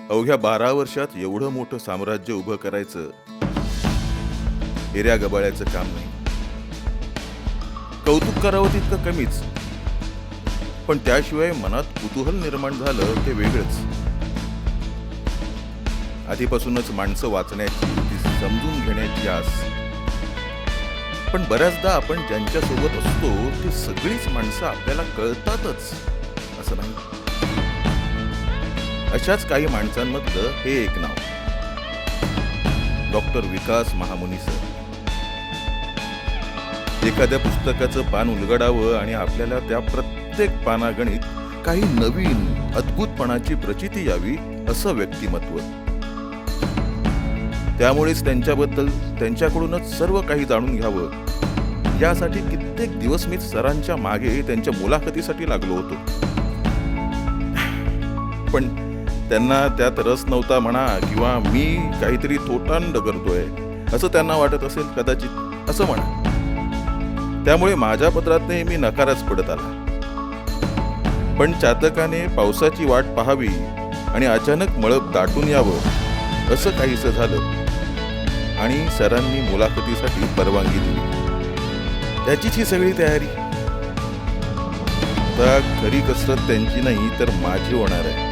अवघ्या 12 वर्षात एवढं मोठं साम्राज्य उभं करायचं हिऱ्या गबाळ्याचं काम नाही. कौतुक करावं तितकं कमीच, पण त्याशिवाय मनात कुतूहल निर्माण झालं ते वेगळंच. आधीपासूनच माणसं वाचण्याची, ती समजून घेण्याची आस. पण बऱ्याचदा आपण ज्यांच्यासोबत असतो ती सगळीच माणसं आपल्याला कळतातच असं नाही. अशाच काही माणसांमधलं हे एक नाव, डॉक्टर विकास महामुनी सर. एखाद्या पुस्तकाचं पान उलगडावं आणि आपल्याला त्या प्रत्येक पानागणित काही नवीन अद्भुतपणाची प्रचिती यावी असं व्यक्तिमत्व. त्यामुळेच त्यांच्याबद्दल, त्यांच्याकडूनच सर्व काही जाणून घ्यावं यासाठी कित्येक दिवस मी सरांच्या मागे त्यांच्या मुलाखतीसाठी लागलो होतो. पण त्यांना त्यात रस नव्हता म्हणा, किंवा मी काहीतरी थोटांड करतोय असं त्यांना वाटत असेल कदाचित, असं म्हणा. त्यामुळे माझ्या पत्रात नेहमी नकारच पडत आला. पण चातकाने पावसाची वाट पाहावी आणि अचानक मळब दाटून यावं असं काहीसं झालं आणि सरांनी मुलाखतीसाठी परवानगी दिली. त्याचीच ही सगळी तयारी. आता खरी कसरत त्यांची नाही तर माझी होणार आहे.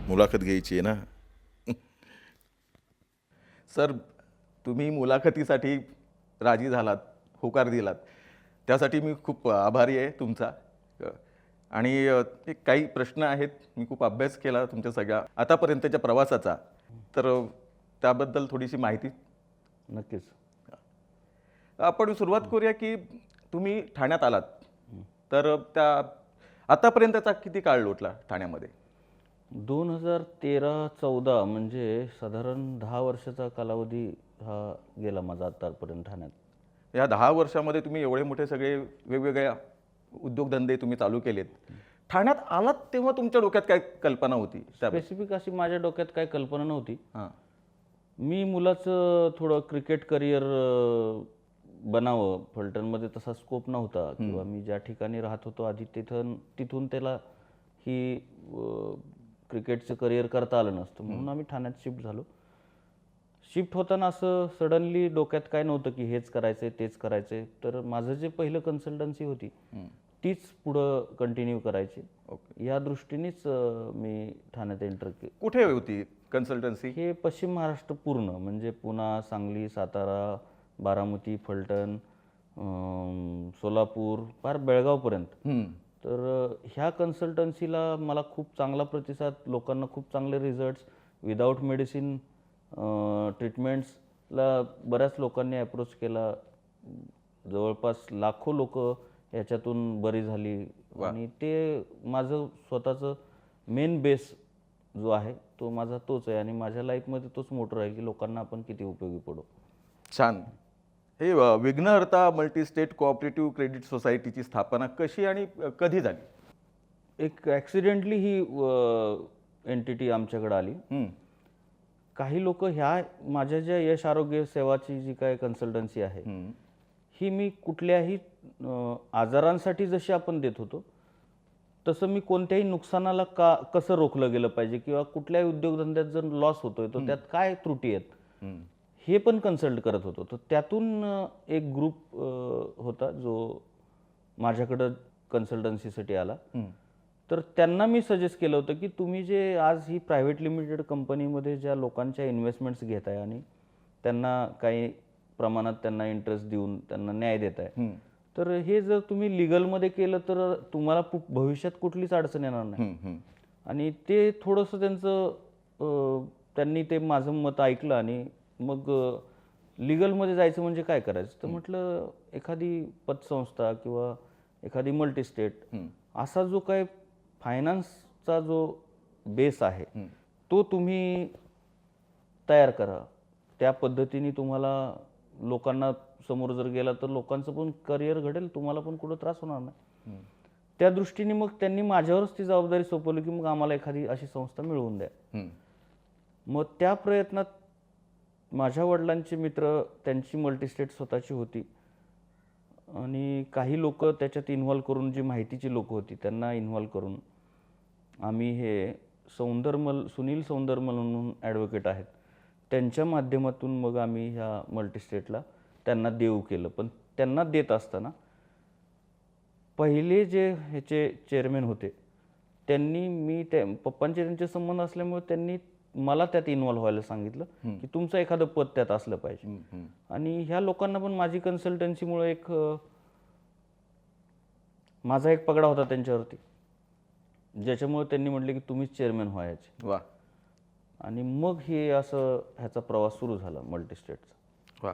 मुलाखत घ्यायची आहे ना. सर, तुम्ही मुलाखतीसाठी राजी झालात, होकार दिलात, त्यासाठी मी खूप आभारी आहे तुमचा. आणि एक काही प्रश्न आहेत, मी खूप अभ्यास केला तुमच्या सगळ्या आतापर्यंतच्या प्रवासाचा, तर त्याबद्दल थोडीशी माहिती. नक्कीच. आपण सुरुवात करूया की तुम्ही ठाण्यात आलात, तर त्या आतापर्यंतचा किती काळ लोटला ठाण्यामध्ये? 2013-14 म्हणजे साधारण 10 वर्षाचा कालावधी हा गेला माझा आतापर्यंत ठाण्यात. या 10 वर्षामध्ये तुम्ही एवढे मोठे सगळे वेगवेगळे उद्योगधंदे तुम्ही चालू केलेत. ठाण्यात आलात तेव्हा तुमच्या डोक्यात काय कल्पना होती? स्पेसिफिक अशी माझ्या डोक्यात काय कल्पना नव्हती. हां. मी मुलाचं थोडं क्रिकेट करिअर बनावं, फलटणमध्ये तसा स्कोप नव्हता, किंवा मी ज्या ठिकाणी राहत होतो आधी तिथून त्याला ही क्रिकेटचं करिअर करता आलं नसतं, म्हणून आम्ही ठाण्यात शिफ्ट झालो. शिफ्ट होताना असं सडनली डोक्यात काय नव्हतं की हेच करायचंय तेच करायचंय. तर माझं जे पहिलं कन्सल्टन्सी होती तीच पुढं कंटिन्यू करायची. या दृष्टीनेच मी ठाण्यात एंटर केली. कुठे होती कन्सल्टन्सी? हे पश्चिम महाराष्ट्र पूर्ण, म्हणजे पुणा, सांगली, सातारा, बारामती, फलटण, सोलापूर, फार बेळगावपर्यंत. तर ह्या कन्सल्टन्सीला मला खूप चांगला प्रतिसाद, लोकांना खूप चांगले रिझल्ट्स, विदाऊट मेडिसिन ट्रीटमेंट्सला बऱ्याच लोकांनी अप्रोच केला. जवळपास लाखो लोक याच्यातून बरी झाली. आणि ते माझं स्वतःचं मेन बेस जो आहे तो माझा तोच आहे, आणि माझ्या लाईफमध्ये तोच मोटर आहे की लोकांना आपण किती उपयोगी पडू. छान. हे विघ्नहर्ता मल्टी स्टेट कोऑपरेटिव्ह क्रेडिट सोसायटीची स्थापना कशी आणि कधी झाली? एक ॲक्सिडेंटली ही एंटिटी आमच्याकडे आली. काही लोक ह्या माझ्या ज्या यश आरोग्य सेवाची जी काय कन्सल्टन्सी आहे ही मी कुठल्याही आजारांसाठी जशी आपण देत होतो तसं मी कोणत्याही नुकसानाला कसं रोखलं गेलं पाहिजे, किंवा कुठल्याही उद्योगधंद्यात जर लॉस होतोय तर त्यात काय त्रुटी आहेत हे पण कन्सल्ट करत होतो. तर त्यातून एक ग्रुप होता जो माझ्याकडं कन्सल्टन्सीसाठी आला. तर त्यांना मी सजेस्ट केलं होतं की तुम्ही जे आज ही प्रायव्हेट लिमिटेड कंपनीमध्ये ज्या लोकांच्या इन्व्हेस्टमेंट्स घेताय आणि त्यांना काही प्रमाणात त्यांना इंटरेस्ट देऊन त्यांना न्याय देताय, तर हे जर तुम्ही लिगलमध्ये केलं तर तुम्हाला भविष्यात कुठलीच अडचण येणार नाही. आणि ते थोडंसं त्यांनी ते माझं मत ऐकलं, आणि मग लिगलमध्ये जायचं म्हणजे काय करायचं. तर म्हटलं एखादी पतसंस्था किंवा एखादी मल्टीस्टेट असा जो काय फायनान्सचा जो बेस आहे तो तुम्ही तयार करा. त्या पद्धतीने तुम्हाला लोकांना समोर जर गेला तर लोकांचं पण करिअर घडेल, तुम्हाला पण कुठं त्रास होणार नाही. त्या दृष्टीने मग त्यांनी माझ्यावरच ती जबाबदारी सोपवली की मग आम्हाला एखादी अशी संस्था मिळवून द्या. मग त्या प्रयत्नात माझ्या वडिलांचे मित्र, त्यांची मल्टीस्टेट स्वतःची होती, आणि काही लोक त्याच्यात इन्व्हॉल्व करून, जी माहितीची लोक होती त्यांना इन्व्हॉल्व करून आम्ही हे सुनील सौंदरमल म्हणून ॲडव्होकेट आहेत, त्यांच्या माध्यमातून मग आम्ही ह्या मल्टीस्टेटला त्यांना देऊ केलं. पण त्यांना देत असताना पहिले जे ह्याचे चेअरमॅन होते त्यांनी पप्पांचे त्यांचे संबंध असल्यामुळे त्यांनी मला त्यात इन्व्हॉल्व्ह व्हायला सांगितलं की तुमचं एखादं पद त्यात असलं पाहिजे. आणि ह्या लोकांना पण माझी कन्सल्टन्सीमुळे माझा एक पगडा होता त्यांच्यावरती, ज्याच्यामुळे त्यांनी म्हटले की तुम्हीच चेअरमॅन व्हायचे. वा. आणि मग हे असं ह्याचा प्रवास सुरू झाला मल्टीस्टेटचा. वा.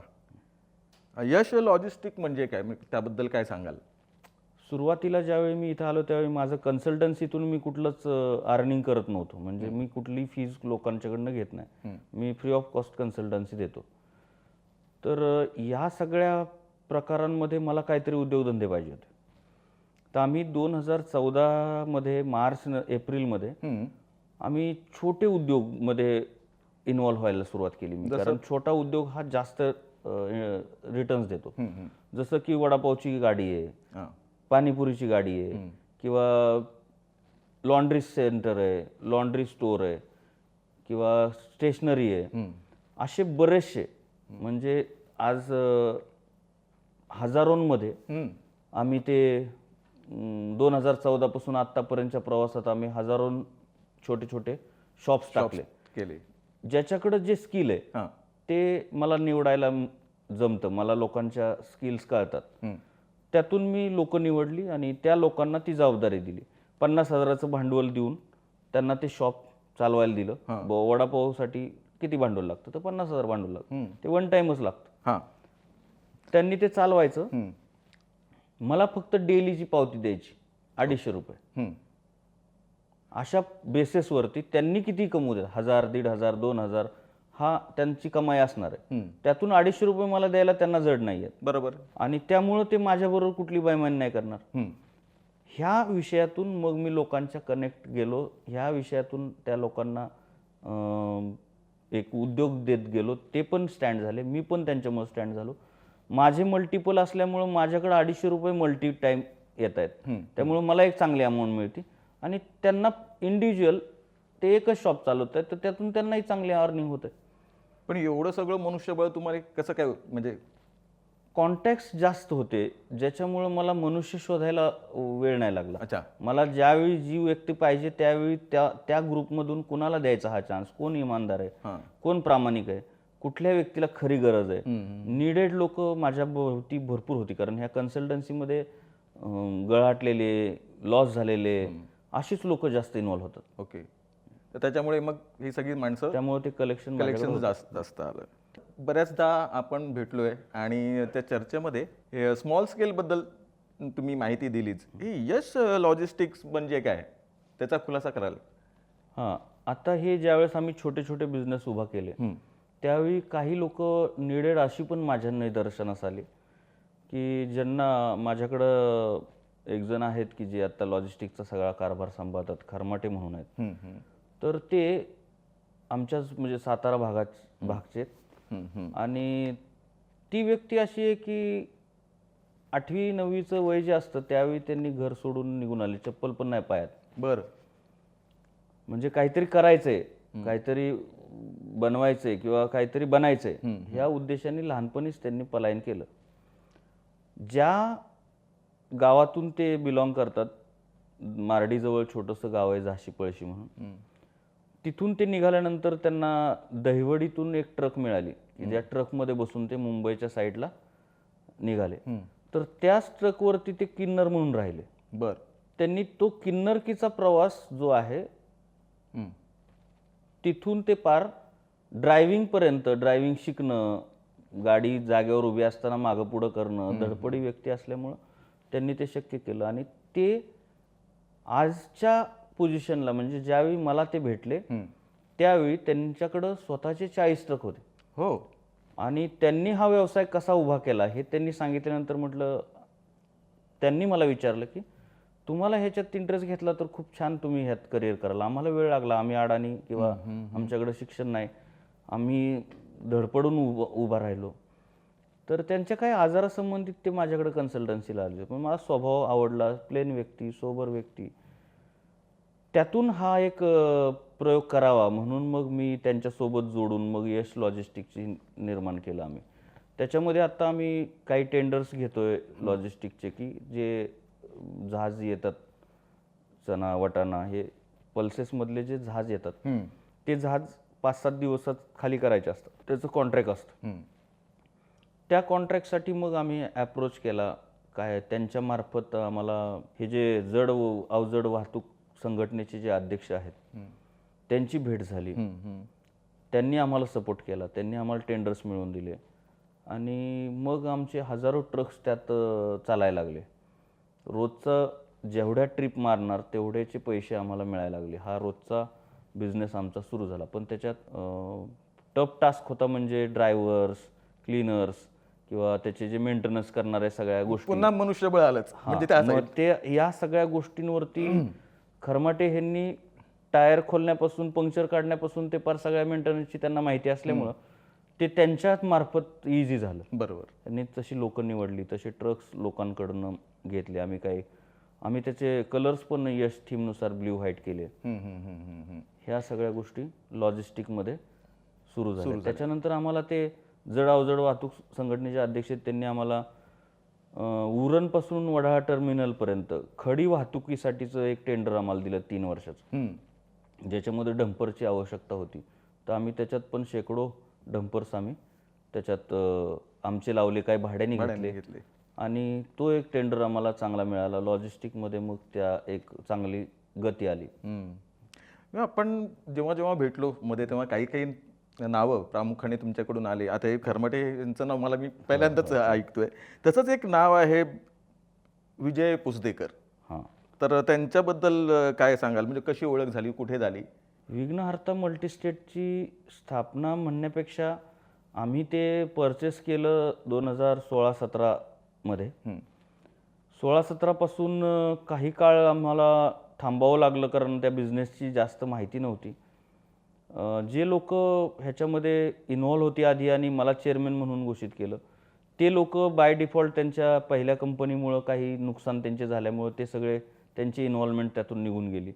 यश लॉजिस्टिक म्हणजे काय, त्याबद्दल काय सांगाल? सुरुवातीला ज्यावेळी मी इथं आलो त्यावेळी माझं कन्सल्टन्सीतून मी कुठलंच अर्निंग करत नव्हतो. म्हणजे मी कुठली फीज लोकांच्याकडनं घेत नाही, मी फ्री ऑफ कॉस्ट कन्सल्टन्सी देतो. तर या सगळ्या प्रकारांमध्ये मला काहीतरी उद्योगधंदे पाहिजे होते. तर आम्ही 2014 एप्रिलमध्ये आम्ही छोटे उद्योगमध्ये इन्व्हॉल्व्ह व्हायला सुरुवात केली. कारण छोटा उद्योग हा जास्त रिटर्न्स देतो. जसं की वडापावची गाडी आहे, पाणीपुरीची गाडी आहे, किंवा लॉन्ड्री सेंटर आहे, लॉन्ड्री स्टोअर आहे, किंवा स्टेशनरी आहे. असे बरेचसे, म्हणजे आज हजारोंमध्ये आम्ही ते 2014 पासून आतापर्यंतच्या प्रवासात आम्ही हजारो छोटे छोटे शॉप्स टाकले केले. ज्याच्याकडे जे स्किल आहे ते मला निवडायला जमतं, मला लोकांच्या स्किल्स कळतात. त्यातून मी लोक निवडली आणि त्या लोकांना ती जबाबदारी दिली. 50,000चं भांडवल देऊन त्यांना ते शॉप चालवायला दिलं. वडापावसाठी किती भांडवल लागतं, तर 50,000 भांडवल लागतं, ते वन टाइमच लागतं. त्यांनी ते चालवायचं, मला फक्त डेलीची पावती द्यायची 250 रुपये. अशा बेसिसवरती त्यांनी किती कमवू द्या, 1,000, 1,500, 2,000 हा त्यांची कमाई असणार आहे. त्यातून 250 रुपये मला द्यायला त्यांना जड नाही आहेत. बरोबर. आणि त्यामुळं ते माझ्याबरोबर कुठली बैमानी नाही करणार. ह्या विषयातून मग मी लोकांच्या कनेक्ट गेलो. ह्या विषयातून त्या लोकांना एक उद्योग देत गेलो. ते पण स्टँड झाले, मी पण त्यांच्यामुळे स्टँड झालो. माझे मल्टिपल असल्यामुळं माझ्याकडे 250 रुपये मल्टी टाईम येत आहेत. त्यामुळं मला एक चांगली अमाऊंट मिळते. आणि त्यांना इंडिव्हिज्युअल ते एकच शॉप चालवत आहेत, तर त्यातून त्यांनाही चांगली अर्निंग होते. पण एवढं सगळं मनुष्यबळ तुम्हाला कसं काय, म्हणजे कॉन्टॅक्ट्स जास्त होते, ज्याच्यामुळं मला मनुष्य शोधायला वेळ नाही लागला. अच्छा. मला ज्यावेळी जी व्यक्ती पाहिजे त्यावेळी त्या ग्रुपमधून कुणाला द्यायचा हा चान्स, कोण इमानदार आहे, कोण प्रामाणिक आहे, कुठल्या व्यक्तीला खरी गरज आहे. नीडेड लोक माझ्या भोवती भरपूर होती. कारण ह्या कन्सल्टन्सीमध्ये गळाटलेले, लॉस झालेले अशीच लोक जास्त इन्व्हॉल्व होतात. ओके. तर त्याच्यामुळे मग ही सगळी माणसं, त्यामुळे ते कलेक्शन जास्त आलं. बऱ्याचदा आपण भेटलोय आणि त्या चर्चेमध्ये स्मॉल स्केलबद्दल तुम्ही माहिती दिलीच. ही यश लॉजिस्टिक्स म्हणजे काय, त्याचा खुलासा कराल? आता हे ज्यावेळेस आम्ही छोटे छोटे बिझनेस उभा केले त्यावेळी काही लोक निडेड अशी पण माझ्या निदर्शनास आली की ज्यांना, माझ्याकडं एक जण आहेत की जे आता लॉजिस्टिकचा सगळा कारभार सांभाळतात, खरमाटे म्हणून आहेत. तर ते आमच्याच म्हणजे सातारा भागचे आणि ती व्यक्ती अशी आहे की 8वी 9वीचं वय जे असतं त्यावेळी त्यांनी घर सोडून निघून आले, चप्पल पण नाही पायात. बरं. म्हणजे काहीतरी करायचंय, काहीतरी बनवायचंय किंवा काहीतरी बनायचंय ह्या उद्देशाने लहानपणीच त्यांनी पलायन केलं. ज्या गावातून ते बिलॉंग करतात, मार्डीजवळ छोटंसं गाव आहे झाशी पळशी म्हणून, तिथून ते निघाल्यानंतर त्यांना दहिवडीतून एक ट्रक मिळाली की ज्या ट्रकमध्ये बसून ते मुंबईच्या साईडला निघाले. तर त्याच ट्रकवरती ते किन्नर म्हणून राहिले. बर. त्यांनी तो किन्नरकीचा प्रवास जो आहे तिथून ते पार ड्रायव्हिंगपर्यंत, ड्रायव्हिंग शिकणं, गाडी जागेवर उभी असताना मागं पुढं करणं, धडपडी व्यक्ती असल्यामुळं त्यांनी ते शक्य केलं. आणि ते आजच्या पोझिशनला, म्हणजे ज्यावेळी मला ते भेटले त्यावेळी त्यांच्याकडं स्वतःचे 40 ट्रक होते. हो. आणि त्यांनी हा व्यवसाय कसा उभा केला हे त्यांनी सांगितल्यानंतर म्हटलं, त्यांनी मला विचारलं की तुम्हाला ह्याच्यात इंटरेस्ट घेतला तर खूप छान तुम्ही ह्यात करिअर कराल. आम्हाला वेळ लागला, आम्ही अडाणी किंवा आमच्याकडे शिक्षण नाही, आम्ही धडपडून उभा राहिलो. तर त्यांच्या काही आजारासंबंधित ते माझ्याकडे कन्सल्टन्सीला आले. पण मला स्वभाव आवडला, प्लेन व्यक्ती, सोबर व्यक्ती. त्यातून हा एक प्रयोग करावा म्हणून मग मी त्यांच्यासोबत जोडून मग यश लॉजिस्टिक्सची निर्माण केलं आम्ही. त्याच्यामध्ये आता आम्ही काही टेंडर्स घेतोय लॉजिस्टिकचे, की जे जहाज येतात, चणा वाटाणा हे पल्सेसमधले जे जहाज येतात ते जहाज 5-7 दिवसात खाली करायचे असतात, त्याचं कॉन्ट्रॅक्ट असतं. त्या कॉन्ट्रॅक्टसाठी मग आम्ही ॲप्रोच केला. काय त्यांच्या मार्फत आम्हाला हे जे अवजड वाहतूक संघटनेचे जे अध्यक्ष आहेत त्यांची भेट झाली. त्यांनी आम्हाला सपोर्ट केला, त्यांनी आम्हाला टेंडर्स मिळवून दिले आणि मग आमचे हजारो ट्रक्स त्यात चालायला लागले. रोजचं जेवढ्या ट्रिप मारणार तेवढ्याचे पैसे आम्हाला मिळायला लागले. हा रोजचा बिझनेस आमचा सुरू झाला. पण त्याच्यात टफ टास्क होता, म्हणजे ड्रायव्हर्स, क्लीनर्स किंवा त्याचे जे मेंटेनन्स करणारे सगळ्या गोष्टी, पुन्हा मनुष्यबळ आलंच म्हणजे त्या मग ते या सगळ्या गोष्टींवरती खरमाटे ह्यांनी टायर खोलण्यापासून पंक्चर काढण्यापासून ते पार सगळ्या मेंटेनन्सची त्यांना माहिती असल्यामुळं ते त्यांच्याच मार्फत इझी झालं. बरोबर. त्यांनी तशी लोकं निवडली, तसे ट्रक्स लोकांकडून घेतले. आम्ही त्याचे कलर्स पण यश थीमनुसार ब्ल्यू व्हाईट केले. ह्या सगळ्या गोष्टी लॉजिस्टिकमध्ये सुरू झाल्या. त्याच्यानंतर आम्हाला ते जड अवजड वाहतूक संघटनेचे अध्यक्ष आहेत, त्यांनी आम्हाला उरणपासून वडाळा टर्मिनलपर्यंत खडी वाहतुकीसाठीचं एक टेंडर आम्हाला दिलं 3 वर्षाचं, ज्याच्यामध्ये डंपरची आवश्यकता होती. तर आम्ही त्याच्यात पण शेकडो डंपर्स आम्ही त्याच्यात आमचे लावले, काही भाड्याने घेतले आणि तो एक टेंडर आम्हाला चांगला मिळाला. लॉजिस्टिकमध्ये मग त्या एक चांगली गती आली. आपण जेव्हा जेव्हा भेटलो मध्ये तेव्हा काही काही नावं प्रामुख्याने तुमच्याकडून आले. आता हे खरमाटे यांचं नाव मला मी पहिल्यांदाच ऐकतोय. तसंच एक नाव आहे विजय पुसदेकर. हां, तर त्यांच्याबद्दल काय सांगाल, म्हणजे कशी ओळख झाली, कुठे झाली? विघ्नहर्ता मल्टीस्टेटची स्थापना म्हणण्यापेक्षा आम्ही ते परचेस केलं 2016-17 मध्ये. 16-17 पासून काही काळ आम्हाला थांबावं लागलं, कारण त्या बिझनेसची जास्त माहिती नव्हती. जे लोक ह्याच्यामध्ये इन्व्हॉल्व होती आधी आणि मला चेअरमॅन म्हणून घोषित केलं, ते लोक बाय डिफॉल्ट त्यांच्या पहिल्या कंपनीमुळं काही नुकसान त्यांचे झाल्यामुळं ते सगळे त्यांची इन्व्हॉल्वमेंट त्यातून निघून गेली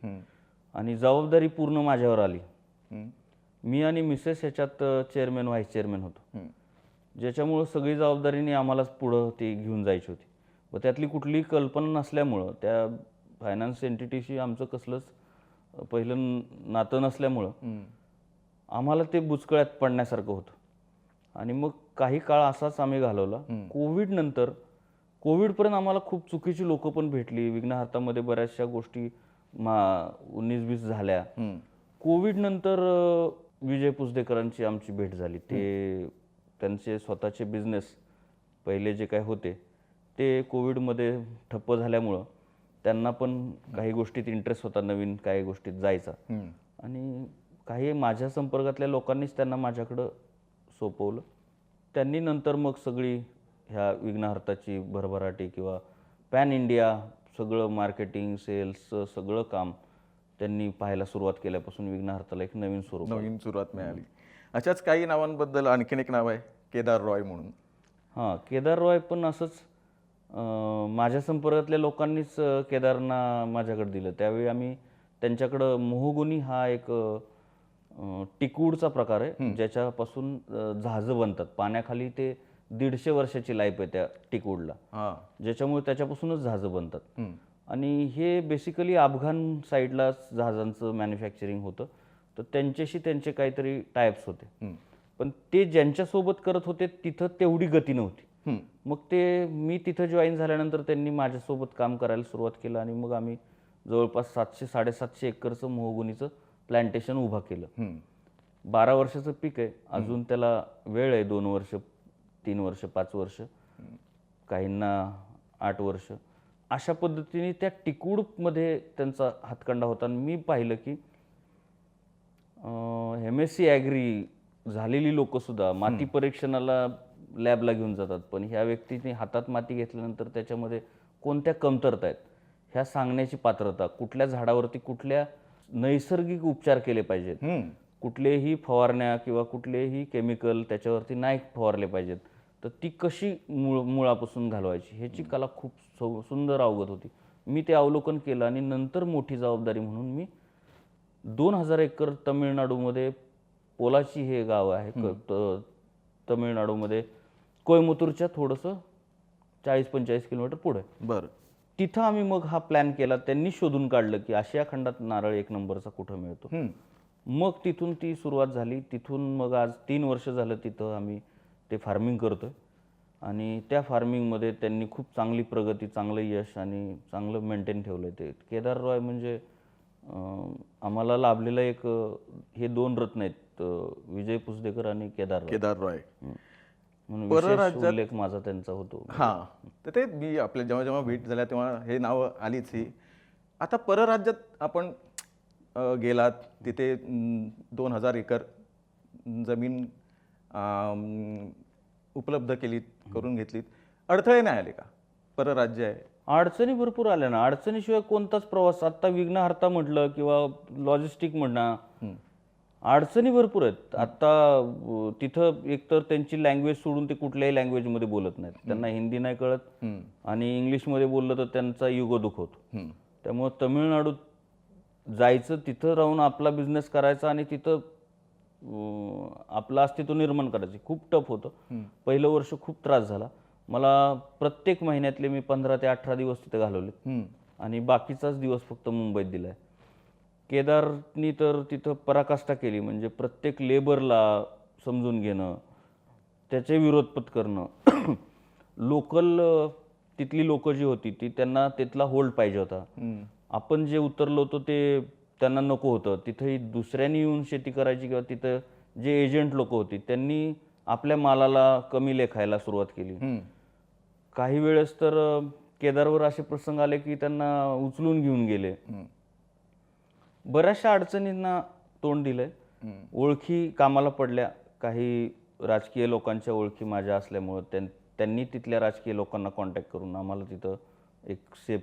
आणि जबाबदारी पूर्ण माझ्यावर आली. मी आणि मिसेस ह्याच्यात चेअरमॅन व्हाईस चेअरमॅन होतो, ज्याच्यामुळं सगळी जबाबदारीने आम्हालाच पुढं ती घेऊन जायची होती. व त्यातली कुठलीही कल्पना नसल्यामुळं, त्या फायनान्स एंटिटीशी आमचं कसलंच पहिलं नातं नसल्यामुळं आम्हाला ते बुचकळ्यात पडण्यासारखं होतं आणि मग काही काळ असाच आम्ही घालवला. कोविडपर्यंत आम्हाला खूप चुकीची लोकं पण भेटली. विघ्नहर्तामध्ये बऱ्याचशा गोष्टी 19-20 झाल्या. कोविडनंतर विजय पुसदेकरांची आमची भेट झाली. ते त्यांचे स्वतःचे बिझनेस पहिले जे काय होते ते कोविडमध्ये ठप्प झाल्यामुळं त्यांना पण काही गोष्टीत इंटरेस्ट होता, नवीन काही गोष्टीत जायचा आणि काही माझ्या संपर्कातल्या लोकांनीच त्यांना माझ्याकडं सोपवलं. त्यांनी नंतर मग सगळी ह्या विघ्नहर्ताची भरभराटी किंवा पॅन इंडिया सगळं मार्केटिंग, सेल्स सगळं काम त्यांनी पाहायला सुरुवात केल्यापासून विघ्नहर्ताला एक नवीन सुरुवात मिळाली. अशाच काही नावांबद्दल आणखीन एक नाव आहे केदार रॉय म्हणून. हां, केदार रॉय पण असंच माझ्या संपर्कातल्या लोकांनीच केदारना माझ्याकडे दिलं. त्यावेळी आम्ही त्यांच्याकडं मोहगुनी हा एक टिकूडचा प्रकार आहे, ज्याच्यापासून जहाजं बनतात. पाण्याखाली ते 150 वर्षाची लाईफ आहे त्या टिकूडला, ज्याच्यामुळे त्याच्यापासूनच जहाजं बनतात. आणि हे बेसिकली अफगाण साईडलाच जहाजांचं मॅन्युफॅक्चरिंग होतं. तर त्यांच्याशी त्यांचे काहीतरी टायप्स होते, पण ते ज्यांच्यासोबत करत होते तिथं तेवढी गती नव्हती. मग मी तिथं जॉईन झाल्यानंतर त्यांनी माझ्यासोबत काम करायला सुरुवात केलं आणि मग आम्ही जवळपास 700-750 एकरचं मोहगुनीचं प्लॅन्टेशन उभा केलं. 12 वर्षाचं पीक आहे, अजून त्याला वेळ आहे. 2 वर्ष, 3 वर्ष, 5 वर्ष, काहींना 8 वर्ष. अशा पद्धतीने त्या टिकूडमध्ये त्यांचा हातखंडा होता. आणि मी पाहिलं की MSc ॲग्री झालेली लोकंसुद्धा माती परीक्षणाला लॅबला घेऊन जातात, पण ह्या व्यक्तीने हातात माती घेतल्यानंतर त्याच्यामध्ये कोणत्या कमतरता आहेत ह्या सांगण्याची पात्रता, कुठल्या झाडावरती कुठल्या नैसर्गिक उपचार केले पाहिजेत, कुठलेही फवारण्या किंवा कुठलेही केमिकल त्याच्यावरती नाही फवारले पाहिजेत, तर ती कशी मुळापासून घालवायची ह्याची कला खूप सुंदर अवगत होती. मी ते अवलोकन केलं आणि नंतर मोठी जबाबदारी म्हणून मी 2000 एकर तमिळनाडूमध्ये पोलाची हे गाव आहे तमिळनाडूमध्ये कोयमुतूरच्या थोडंसं 40-45 किलोमीटर पुढे. बरं. तिथं आम्ही मग हा प्लॅन केला. त्यांनी शोधून काढलं की आशिया खंडात नारळ 1 नंबरचा कुठं मिळतो. मग तिथून ती सुरुवात झाली. तिथून मग आज 3 वर्ष झालं तिथं आम्ही ते फार्मिंग करतोय आणि त्या फार्मिंगमध्ये त्यांनी खूप चांगली प्रगती, चांगलं यश आणि चांगलं मेंटेन ठेवलं आहे. ते केदार रॉय म्हणजे आम्हाला लाभलेलं एक हे 2 रत्न आहेत, विजय पुसदेकर आणि केदार रॉय. म्हणून विशेष उल्लेख माझा त्यांचा होतो. हां, तर ते मी आपल्या जेव्हा जेव्हा भेट झाल्या तेव्हा हे नाव आलीच ही. आता परराज्यात आपण गेलात, तिथे 2000 एकर जमीन उपलब्ध केलीत, करून घेतलीत. अडथळे नाही आले का? परराज्य आहे. अडचणी भरपूर आल्या ना. अडचणीशिवाय कोणताच प्रवास, आत्ता विघ्नहर्ता म्हटलं किंवा लॉजिस्टिक म्हणा, अडचणी भरपूर आहेत. आत्ता तिथं एकतर त्यांची लँग्वेज सोडून ते कुठल्याही लँग्वेजमध्ये बोलत नाहीत. त्यांना हिंदी नाही कळत आणि इंग्लिशमध्ये बोललं तर त्यांचा युगो दुखवतो. त्यामुळं तमिळनाडूत जायचं, तिथं राहून आपला बिझनेस करायचा आणि तिथं आपलं अस्तित्व निर्माण करायचं खूप टफ होतं. पहिलं वर्ष खूप त्रास झाला मला. प्रत्येक महिन्यातले मी 15 ते 18 दिवस तिथे घालवले आणि बाकीचाच दिवस फक्त मुंबईत दिलाय. केदारनी तर तिथं पराकाष्ठा केली. म्हणजे प्रत्येक लेबरला समजून घेणं, त्याचे विरोध पत्करणं. लोकल तिथली लोकं जी होती ती त्यांना तिथला होल्ड पाहिजे होता. आपण जे उतरलो होतो ते त्यांना नको होतं. तिथंही दुसऱ्यांनी येऊन शेती करायची किंवा तिथं जे एजंट लोक होती त्यांनी आपल्या मालाला कमी लेखायला सुरुवात केली. काही वेळेस तर केदारवर असे प्रसंग आले की त्यांना उचलून घेऊन गेले. बऱ्याचशा अडचणींना तोंड दिलंय. ओळखी कामाला पडल्या. काही राजकीय लोकांच्या ओळखी माझ्या असल्यामुळं त्यांनी तिथल्या राजकीय लोकांना कॉन्टॅक्ट करून आम्हाला तिथं एक सेफ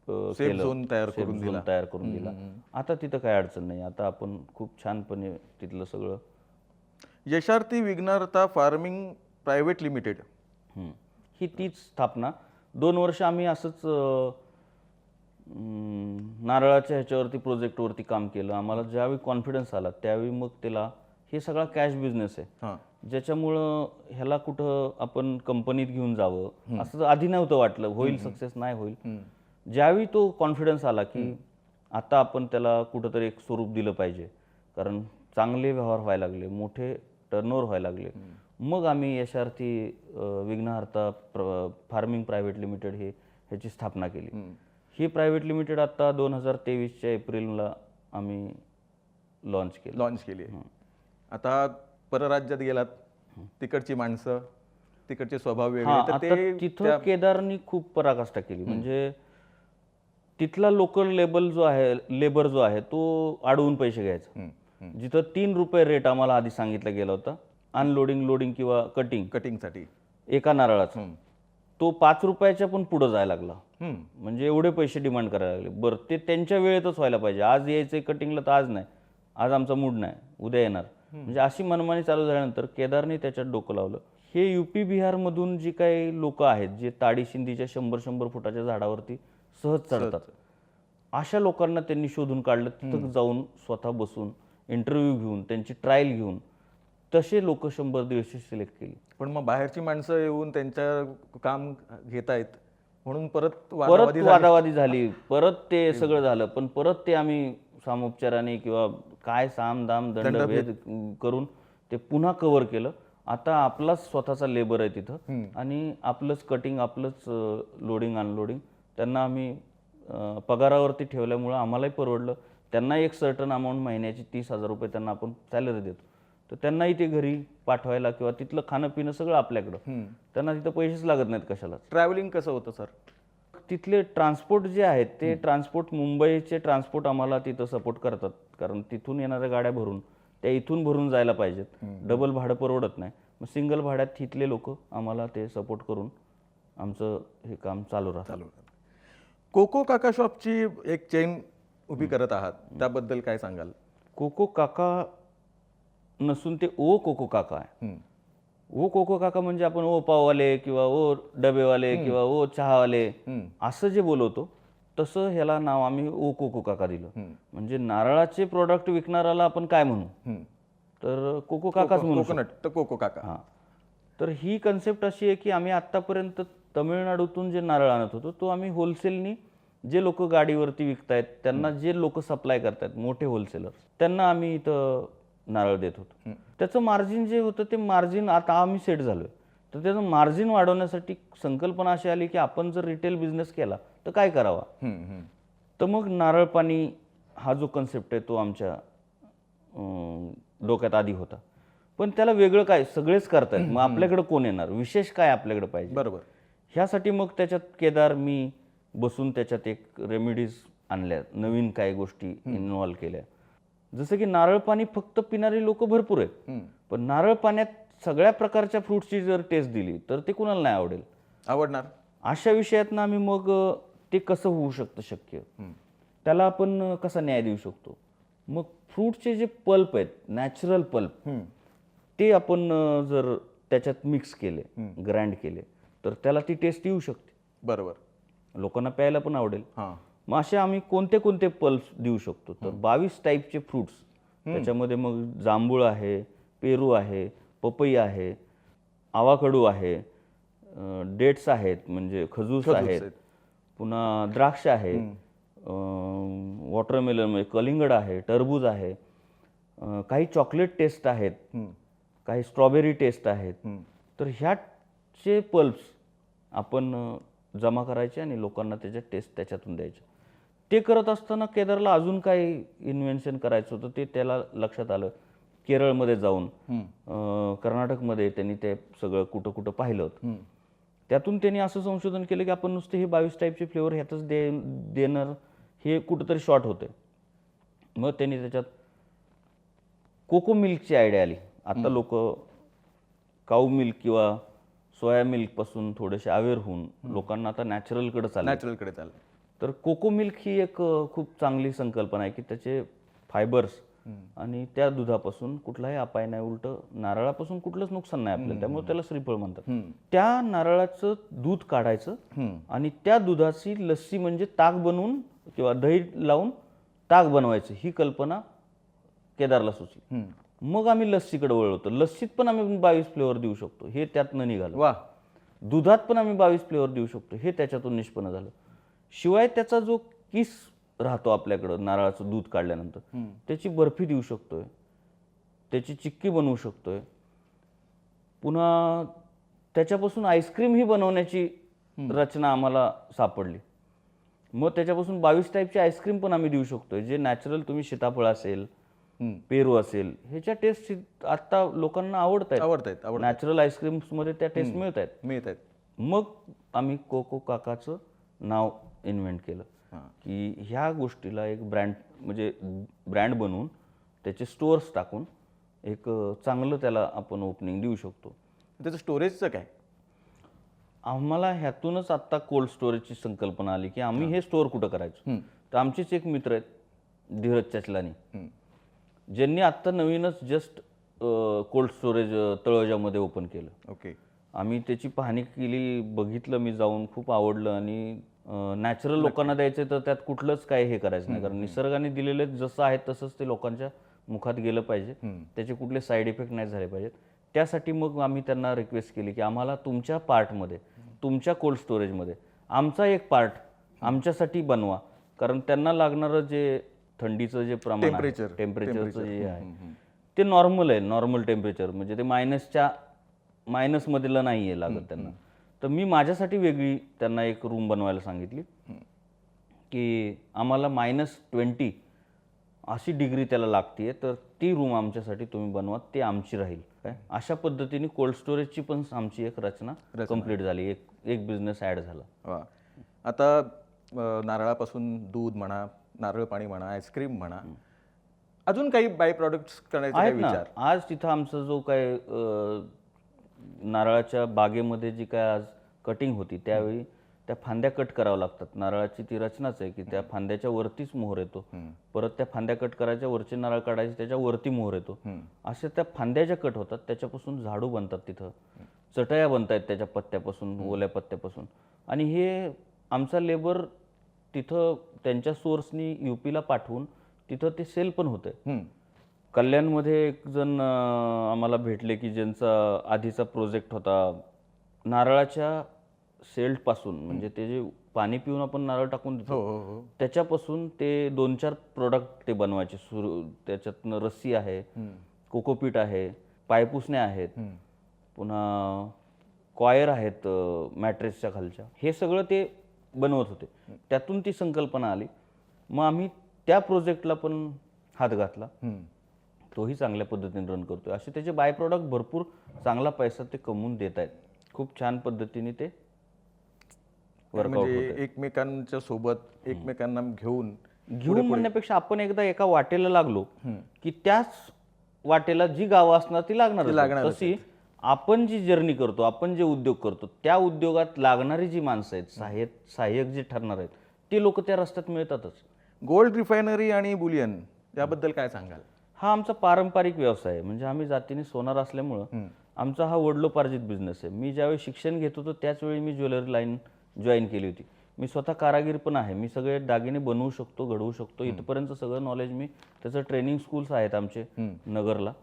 झोन तयार करून दिला. आता तिथं काय अडचण नाही. आता आपण खूप छानपणे तिथलं सगळं. यशार्थी विघ्नहर्ता फार्मिंग प्रायव्हेट लिमिटेड ही तीच स्थापना. 2 वर्ष आम्ही असंच नारळाच्या ह्याच्यावरती प्रोजेक्टवरती काम केलं. आम्हाला ज्यावेळी कॉन्फिडन्स आला त्यावेळी मग त्याला हे सगळा कॅश बिझनेस आहे, ज्याच्यामुळं ह्याला कुठं आपण कंपनीत घेऊन जावं असं आधी नव्हतं वाटलं. होईल सक्सेस नाही होईल. ज्यावेळी तो कॉन्फिडन्स आला की आता आपण त्याला कुठंतरी एक स्वरूप दिलं पाहिजे, कारण चांगले व्यवहार व्हायला लागले, मोठे टर्नओव्हर व्हायला लागले, मग आम्ही यशार्थी विघ्नहर्ता फार्मिंग प्रायव्हेट लिमिटेड ह्याची स्थापना केली. ही प्रायव्हेट लिमिटेड आता 2023च्या एप्रिलला आम्ही लॉन्च केली. आता परराज्यात गेलात, तिकडची माणसं, तिकडचे स्वभाव वेगळे, तर ते तिथं केदारनी खूप पराकाष्ठा केली. म्हणजे तिथला लोकल लेबर जो आहे तो अडवून पैसे घ्यायचा. जिथं 3 रुपये रेट आम्हाला आधी सांगितला गेला होता अनलोडिंग, लोडिंग किंवा कटिंगसाठी एका नारळाचा, तो 5 रुपयाच्या पण पुढे जायला लागला. म्हणजे एवढे पैसे डिमांड करायला लागले. बरं, ते त्यांच्या वेळेतच व्हायला पाहिजे. आज यायचंय कटिंगला तर आज नाही, आज आमचा मूड नाही, उद्या येणार. म्हणजे अशी मनमानी चालू झाल्यानंतर केदारने त्याच्यात डोकं लावलं. हे UP बिहारमधून जी काही लोक आहेत जे ताडी शिंदीच्या 100-100 फुटाच्या झाडावरती सहज चढतात, अशा लोकांना त्यांनी शोधून काढलं. तिथं जाऊन स्वतः बसून इंटरव्ह्यू घेऊन त्यांची ट्रायल घेऊन तसे लोक 100-150 सिलेक्ट केली. पण मग बाहेरची माणसं येऊन त्यांच्या काम घेतायत म्हणून परत वादावादी झाली. परत ते सगळं झालं. पण परत ते आम्ही सामोपचाराने किंवा काय सामदाम दंडभेद करून ते पुन्हा कव्हर केलं. आता आपलाच स्वतःचा लेबर आहे तिथं आणि आपलंच कटिंग, आपलंच लोडिंग अनलोडिंग. त्यांना आम्ही पगारावरती ठेवल्यामुळं आम्हालाही परवडलं. त्यांना एक सर्टन अमाऊंट महिन्याची 30,000 रुपये त्यांना आपण सॅलरी देतो, तर त्यांनाही ते घरी पाठवायला किंवा तिथलं खाणं पिणं सगळं आपल्याकडं. त्यांना तिथं पैसेच लागत नाहीत कशाला. ट्रॅव्हलिंग कसं होतं सर? तिथले ट्रान्सपोर्ट जे आहेत ते ट्रान्सपोर्ट, मुंबईचे ट्रान्सपोर्ट आम्हाला तिथं सपोर्ट करतात, कारण तिथून येणाऱ्या गाड्या भरून त्या इथून भरून जायला पाहिजेत. डबल भाडं परवडत नाही. मग सिंगल भाड्यात तिथले लोक आम्हाला ते सपोर्ट करून आमचं हे काम चालू राहतं. कोको काका शॉपची एक चेन उभी करत आहात, त्याबद्दल काय सांगाल? कोको काका नसून ते ओ कोको काका आहे. ओ कोको काका म्हणजे आपण ओ पाववाले किंवा ओ डबेवाले किंवा ओ चहावाले असं जे बोलवतो तसं ह्याला नाव आम्ही ओ कोको काका दिलं. म्हणजे नारळाचे प्रोडक्ट विकणाऱ्याला आपण काय म्हणू, तर कोको काकाच म्हणू शकतो. कोकोनट तर कोको काका. हां, तर ही कन्सेप्ट अशी आहे की आम्ही आत्तापर्यंत तमिळनाडूतून जे नारळ आणत होतो तो आम्ही होलसेलनी, जे लोक गाडीवरती विकतायत त्यांना, जे लोक सप्लाय करतायत मोठे होलसेलर्स, त्यांना आम्ही इथं नारळ देत होतो. त्याचं मार्जिन जे होतं ते मार्जिन आता आम्ही सेट झालोय, तर त्याचं मार्जिन वाढवण्यासाठी संकल्पना अशी आली की आपण जर रिटेल बिझनेस केला तर काय करावा. तर मग नारळ पाणी हा जो कन्सेप्ट आहे तो आमच्या डोक्यात आधी होता. पण त्याला वेगळं काय, सगळेच करतायत, मग आपल्याकडे कोण येणार, विशेष काय आपल्याकडे पाहिजे. बरोबर. ह्यासाठी मग त्याच्यात केदार मी बसून त्याच्यात एक रेमेडीज आणल्या, नवीन काय गोष्टी इन्व्हॉल्व केल्या. जसं की नारळ पाणी फक्त पिणारी लोक भरपूर आहेत, पण नारळ पाण्यात सगळ्या प्रकारच्या फ्रुट्सची जर टेस्ट दिली तर ते कुणाला नाही आवडेल, आवडणार. अशा विषयातनं आम्ही मग ते कसं होऊ शकतं शक्य, त्याला आपण कसा न्याय देऊ शकतो. मग फ्रूटचे जे पल्प आहेत, नॅचरल पल्प, ते आपण जर त्याच्यात मिक्स केले, ग्राइंड केले, तर त्याला ती टेस्ट येऊ शकते. बरोबर. लोकांना प्यायला पण आवडेल. हां. मग असे आम्ही कोणते कोणते पल्प्स देऊ शकतो, तर 22 टाईपचे फ्रुट्स. त्याच्यामध्ये मग जांभूळ आहे, पेरू आहे, पपई आहे, आवाकडू आहे, डेट्स आहेत म्हणजे खजूस आहेत, पुन्हा द्राक्ष आहे, वॉटरमेलन म्हणजे कलिंगड आहे, टरबूज आहे, काही चॉकलेट टेस्ट आहेत, काही स्ट्रॉबेरी टेस्ट आहेत. तर ह्याचे पल्प्स आपण जमा करायचे आणि लोकांना त्याच्या टेस्ट त्याच्यातून द्यायचे. ते करत असताना केदारला अजून काही इन्व्हेन्शन करायचं होतं, ते त्याला लक्षात आलं. केरळमध्ये जाऊन, कर्नाटकमध्ये त्यांनी ते सगळं कुठं कुठं पाहिलं होतं. त्यातून त्यांनी असं संशोधन केलं की आपण नुसते हे 22 टाईपचे फ्लेवर ह्यातच देणार, हे कुठंतरी शॉर्ट होते. मग त्यांनी त्याच्यात कोको मिल्कची आयडिया आली. आता लोक काऊ मिल्क किंवा सोया मिल्क पासून थोडेसे अवेअर होऊन लोकांना आता नॅचरलकडे चाललं. तर कोको मिल्क ही एक खूप चांगली संकल्पना आहे की त्याचे फायबर्स आणि त्या दुधापासून कुठलाही अपाय नाही, उलट नारळापासून कुठलंच नुकसान नाही आपल्याला, त्यामुळे त्याला श्रीफळ म्हणतात. त्या नारळाचं दूध काढायचं आणि त्या दुधाची लस्सी म्हणजे ताक बनवून किंवा दही लावून ताक बनवायचं, ही कल्पना केदारला सुचली. मग आम्ही लस्सीकडे वळलो होतो. लस्सीत पण आम्ही 22 फ्लेवर देऊ शकतो, हे त्यातनं निघालं. वा. दुधात पण आम्ही 22 फ्लेवर देऊ शकतो, हे त्याच्यातून निष्पन्न झालं. शिवाय त्याचा जो किस राहतो आपल्याकडं नारळाचं दूध काढल्यानंतर, त्याची बर्फी देऊ शकतोय, त्याची चिक्की बनवू शकतोय, पुन्हा त्याच्यापासून आईस्क्रीमही बनवण्याची रचना आम्हाला सापडली. मग त्याच्यापासून 22 टाईपची आईस्क्रीम पण आम्ही देऊ शकतोय, जे नॅचरल, तुम्ही सीताफळ असेल, पेरू असेल, ह्याच्या टेस्ट आता लोकांना आवडत आहेत. नॅचरल आईस्क्रीम्समध्ये त्या टेस्ट मिळत आहेत. मग आम्ही कोको काकाचं नाव इन्व्हेंट केलं की ह्या गोष्टीला एक ब्रँड म्हणजे ब्रँड बनवून त्याचे स्टोअर्स टाकून एक चांगलं त्याला आपण ओपनिंग देऊ शकतो. त्याचं स्टोरेजचं काय? आम्हाला ह्यातूनच आत्ता कोल्ड स्टोरेजची संकल्पना आली की आम्ही हे स्टोअर कुठं करायचं. तर आमचेच एक मित्र आहेत धीरज चचलानी, ज्यांनी आत्ता नवीनच जस्ट कोल्ड स्टोरेज तळोजामध्ये ओपन केलं. ओके. आम्ही त्याची पाहणी केली, बघितलं मी जाऊन, खूप आवडलं. आणि नॅचरल लोकांना द्यायचं तर त्यात कुठलंच काय हे करायचं नाही, कारण निसर्गाने दिलेले जसं आहे तसंच ते लोकांच्या मुखात गेलं पाहिजे, त्याचे कुठले साईड इफेक्ट नाही झाले पाहिजेत. त्यासाठी मग आम्ही त्यांना रिक्वेस्ट केली की आम्हाला तुमच्या पार्टमध्ये, तुमच्या कोल्ड स्टोरेजमध्ये आमचा एक पार्ट आमच्यासाठी बनवा, कारण त्यांना लागणारं जे थंडीचं जे प्रमाण आहे, टेम्परेचरचं जे आहे ते नॉर्मल आहे, नॉर्मल टेम्परेचर म्हणजे ते मायनसमधलं नाही आहे लागत त्यांना. तर मी माझ्यासाठी वेगळी त्यांना एक रूम बनवायला सांगितली की आम्हाला -20 अशी डिग्री त्याला लागते, तर ती रूम आमच्यासाठी तुम्ही बनवा, ते आमची राहील. काय अशा पद्धतीने कोल्ड स्टोरेजची पण आमची एक रचना कंप्लीट झाली, एक बिझनेस ॲड झाला. वा. आता नारळापासून दूध म्हणा, नारळ पाणी म्हणा, आईस्क्रीम म्हणा, अजून काही बाय प्रॉडक्ट्स करण्याचा विचार? आज तिथं आमचा जो काय नारळाच्या बागेमध्ये जी काय आज कटिंग होती, त्यावेळी त्या फांद्या कट कराव्या लागतात. नारळाची ती रचनाच आहे की त्या फांद्याच्या वरतीच मोहर येतो, परत त्या फांद्या कट करायच्या, वरचे नारळ काढायचे, त्याच्या वरती मोहर येतो. अशा त्या फांद्या ज्या कट होतात त्याच्यापासून झाडू बनतात, तिथं चटया बनतायत त्याच्या पत्त्यापासून, ओल्या पत्त्यापासून. आणि हे आमचा लेबर तिथं त्यांच्या सोर्सनी UP ला पाठवून तिथं ते सेल पण होतंय. कल्याणमध्ये एक जण आम्हाला भेटले की ज्यांचा आधीचा प्रोजेक्ट होता नारळाच्या सेल्टपासून, म्हणजे ते जे पाणी पिऊन आपण नारळ टाकून देतो त्याच्यापासून ते 2-4 प्रोडक्ट ते बनवायचे सुरू. त्याच्यातनं रस्सी आहे, कोकोपीट आहे, पायपुसण्या आहेत, पुन्हा कॉयर आहेत मॅट्रेसच्या खालच्या, हे सगळं ते बनवत होते. त्यातून ती संकल्पना आली. मग आम्ही त्या प्रोजेक्टला पण हात घातला. तोही चांगल्या पद्धतीने रन करतोय. असे त्याचे बाय प्रॉडक्ट भरपूर चांगला पैसा ते कमवून देत आहेत. खूप छान पद्धतीने ते वर्कआउट म्हणजे एकमेकांच्या सोबत एकमेकांना घेऊन म्हणण्यापेक्षा आपण एकदा एका वाटेला लागलो की त्याच वाटेला जी गावं असणार ती लागणार. तशी आपण जी जर्नी करतो, आपण जे उद्योग करतो, त्या उद्योगात लागणारी जी माणसं आहेत, सहाय्यक जे ठरणार आहेत, ते लोक त्या रस्त्यात मिळतातच. गोल्ड रिफायनरी आणि बुलियन याबद्दल काय सांगाल? हा आमचा पारंपरिक व्यवसाय आहे. म्हणजे आम्ही जातीने सोनार असल्यामुळं आमचा हा वडिलोपार्जित बिझनेस आहे. मी ज्यावेळी शिक्षण घेत होतो त्याचवेळी मी ज्वेलरी लाईन जॉईन केली होती. मी स्वतः कारागीर पण आहे. मी सगळे दागिने बनवू शकतो, घडवू शकतो. इथपर्यंत सगळं नॉलेज मी त्याचं ट्रेनिंग स्कूल्स आहेत आमचे नगरला,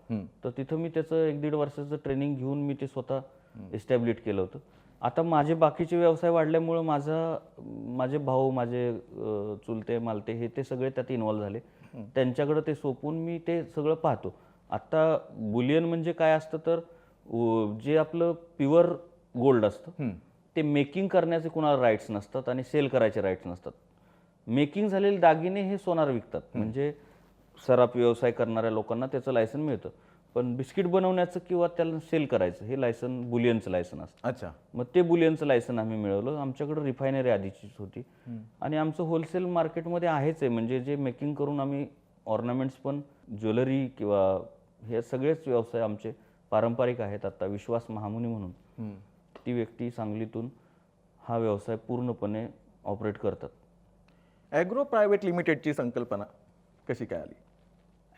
तर तिथं मी त्याचं 1-1.5 वर्षाचं ट्रेनिंग घेऊन मी ते स्वतः एस्टॅब्लिश केलं होतं. आता माझे बाकीचे व्यवसाय वाढल्यामुळं माझे भाऊ, माझे चुलते मालते हे ते सगळे त्यात इन्व्हॉल्व झाले. त्यांच्याकडे ते सोपून मी ते सगळं पाहतो. आता बुलियन म्हणजे काय असतं तर जे आपलं प्युअर गोल्ड असतं ते मेकिंग करण्याचे कुणाला राईट्स नसतात आणि सेल करायचे राईट्स नसतात. मेकिंग झालेले दागिने हे सोनार विकतात. म्हणजे सराफ व्यवसाय करणाऱ्या लोकांना त्याचं लायसन मिळतं. पण बिस्किट बनवण्याचं किंवा त्याला सेल करायचं हे लायसन बुलियनचं लायसन असतं. अच्छा. मग ते बुलियनचं लायसन आम्ही मिळवलं. आमच्याकडे रिफायनरी आधीचीच होती आणि आमचं होलसेल मार्केटमध्ये आहेच आहे. म्हणजे जे मेकिंग करून आम्ही ऑर्नामेंट्स पण, ज्वेलरी किंवा हे सगळेच व्यवसाय आमचे पारंपरिक आहेत. आता विश्वास महामुनी म्हणून ती व्यक्ती सांगलीतून हा व्यवसाय पूर्णपणे ऑपरेट करतात. ॲग्रो प्रायव्हेट लिमिटेडची संकल्पना कशी काय आली?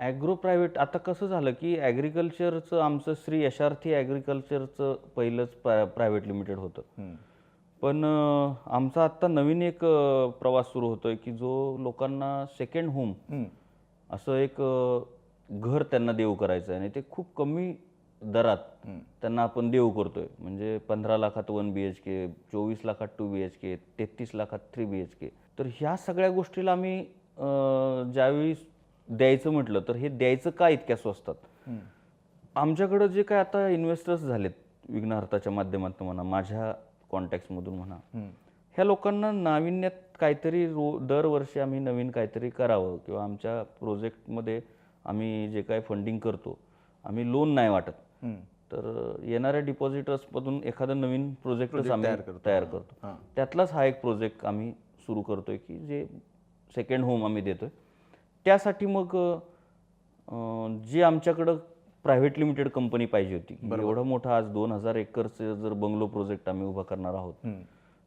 ॲग्रो प्रायव्हेट आता कसं झालं की ॲग्रिकल्चरचं आमचं श्री यशार्थी ॲग्रिकल्चरचं पहिलंच प्रायव्हेट लिमिटेड होतं. पण आमचा आत्ता नवीन एक प्रवास सुरू होतोय की जो लोकांना सेकंड होम असं एक घर त्यांना देऊ करायचं आहे आणि ते खूप कमी दरात त्यांना आपण देऊ करतोय. म्हणजे 15 लाखात 1 BHK, 24 लाखात 2 BHK, 33 लाखात 3 BHK. तर ह्या सगळ्या गोष्टीला आम्ही ज्यावेळी द्यायचं म्हटलं तर हे द्यायचं का इतक्या स्वस्तात? आमच्याकडं जे काय आता इन्व्हेस्टर्स झालेत विघ्नहर्ताच्या माध्यमातून म्हणा, माझ्या कॉन्टॅक्ट्समधून म्हणा, ह्या लोकांना नाविन्यात काहीतरी दरवर्षी आम्ही नवीन काहीतरी करावं किंवा आमच्या प्रोजेक्टमध्ये आम्ही जे काय फंडिंग करतो आम्ही लोन नाही वाटत, तर येणाऱ्या डिपॉझिटर्समधून एखादा नवीन प्रोजेक्टच आम्ही तयार करतो. त्यातलाच हा एक प्रोजेक्ट आम्ही सुरू करतोय की जे सेकंड होम आम्ही देतोय. त्यासाठी मग जी आमच्याकडं प्रायव्हेट लिमिटेड कंपनी पाहिजे होती, एवढं मोठं आज 2000 एकरचं जर बंगलो प्रोजेक्ट आम्ही उभा करणार आहोत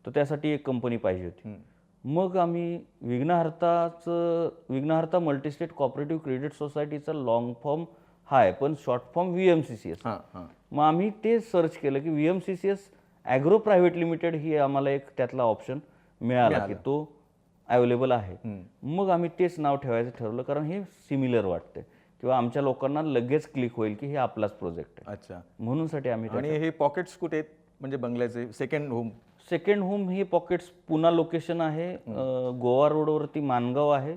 तर त्यासाठी एक कंपनी पाहिजे होती. मग आम्ही विघ्नहर्ता मल्टीस्टेट कॉपरेटिव्ह क्रेडिट सोसायटीचा लॉंग फॉर्म हा आहे, पण शॉर्ट फॉर्म VMCCS. मग आम्ही ते सर्च केलं की VMCCS ॲग्रो प्रायव्हेट लिमिटेड ही आम्हाला एक त्यातला ऑप्शन मिळाला की तो अवेलेबल आहे. मग आम्ही तेच नाव ठेवायचं ठरवलं कारण हे सिमिलर वाटते किंवा आमच्या लोकांना लगेच क्लिक होईल की हे आपलाच प्रोजेक्ट आहे. अच्छा. म्हणूनसाठी आम्ही आणि हे पॉकेट्स कुठे आहेत म्हणजे बंगल्याचे सेकंड होम ही पॉकेट्स पुन्हा लोकेशन आहे. गोवा रोडवरती मानगाव आहे.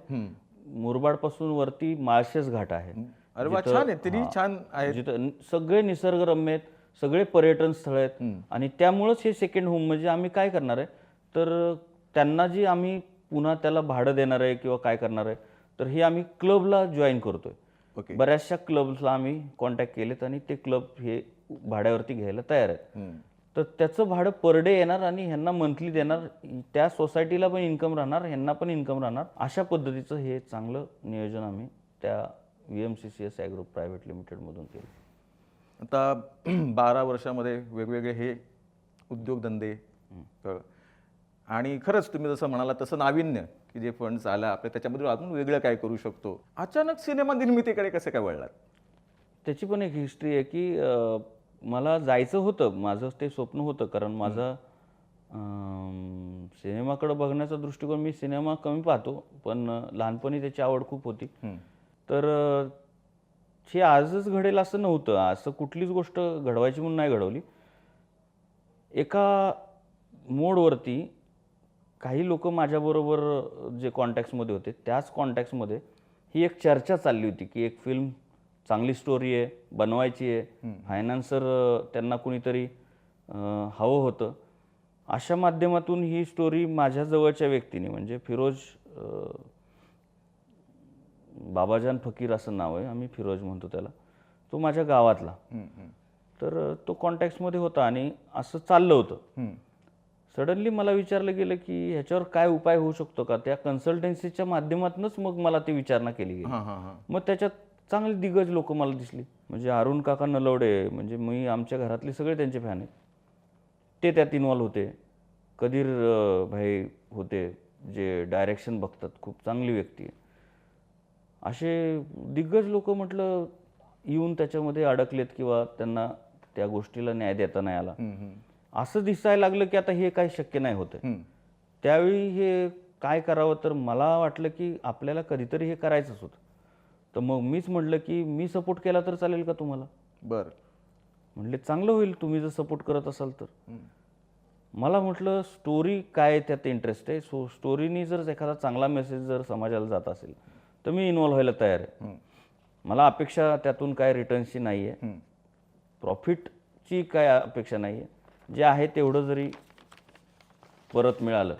मुरबाड पासून वरती माळशेज घाट आहे. अरे वा, छान आहे. तरी छान आहे. जिथं सगळे निसर्गरम्य आहेत, सगळे पर्यटन स्थळ आहेत आणि त्यामुळंच हे सेकंड होम. म्हणजे आम्ही काय करणार आहे तर त्यांना जी आम्ही पुन्हा त्याला भाडं देणार आहे किंवा काय करणार आहे तर हे आम्ही क्लबला जॉईन करतोय. बऱ्याचशा क्लब्सला आम्ही कॉन्टॅक्ट केलेत आणि ते क्लब हे भाड्यावरती घ्यायला तयार आहेत. तर त्याचं भाडं पर डे येणार आणि ह्यांना मंथली देणार. त्या सोसायटीला पण इन्कम राहणार, ह्यांना पण इन्कम राहणार. अशा पद्धतीचं हे चांगलं नियोजन आम्ही त्या VMCCS ॲग्रो प्रायव्हेट लिमिटेडमधून केलं. आता 12 वर्षामध्ये वेगवेगळे हे उद्योगधंदे आणि खरंच तुम्ही जसं म्हणाला तसं नाविन्य की जे फंड्स आला आपल्या त्याच्यामध्ये अजून वेगळं काय करू शकतो. अचानक सिनेमा निर्मितीकडे कसं काय वळलात? त्याची पण एक हिस्ट्री आहे की मला जायचं होतं, माझं ते स्वप्न होतं. कारण माझा सिनेमाकडे बघण्याचा दृष्टिकोन, मी सिनेमा कमी पाहतो, पण लहानपणी त्याची आवड खूप होती. तर हे आजच घडेल असं नव्हतं. असं कुठलीच गोष्ट घडवायची म्हणून नाही घडवली. एका मोडवरती काही लोक माझ्याबरोबर जे कॉन्टॅक्ट्समध्ये होते, त्याच कॉन्टॅक्ट्समध्ये ही एक चर्चा चालली होती की एक फिल्म चांगली स्टोरी आहे, बनवायची आहे, फायनान्सर त्यांना कुणीतरी हवं होतं. अशा माध्यमातून ही स्टोरी माझ्या जवळच्या व्यक्तीने, म्हणजे फिरोज बाबाजान फकीर असं नाव आहे, आम्ही फिरोज म्हणतो त्याला, तो माझ्या गावातला. तर तो कॉन्टॅक्ट्समध्ये होता आणि असं चाललं होतं. सडनली मला विचारलं गेलं की ह्याच्यावर काय उपाय होऊ शकतो का. त्या कन्सल्टन्सीच्या माध्यमातूनच मग मला ती विचारणा केली गेली. मग त्याच्यात चांगली दिग्गज लोक मला दिसली. म्हणजे अरुण काका नलवडे, म्हणजे मी आमच्या घरातले सगळे त्यांचे फॅन आहेत, ते त्यात इन्व्हॉल्व होते. कदीर भाई होते जे डायरेक्शन बघतात, खूप चांगली व्यक्ती आहे. असे दिग्गज लोक म्हटलं येऊन त्याच्यामध्ये अडकलेत किंवा त्यांना त्या गोष्टीला न्याय देता नाही आला. असं दिसायला लागलं की आता हे काही शक्य नाही होतं. त्यावेळी हे काय करावं, तर मला वाटलं की आपल्याला कधीतरी हे करायचंच होतं. तर मग मीच म्हटलं की मी सपोर्ट केला तर चालेल का तुम्हाला. बरं. म्हटले चांगलं होईल तुम्ही जर सपोर्ट करत असाल तर. मला म्हटलं स्टोरी काय त्यात इंटरेस्ट आहे, सो स्टोरीनी जर एखादा चांगला मेसेज जर समाजाला जात असेल तर मी इन्व्हॉल्व व्हायला तयार आहे. मला अपेक्षा त्यातून काय रिटर्न्सची नाही आहे, प्रॉफिटची काय अपेक्षा नाही आहे. जे आहे तेवढं जरी परत मिळालं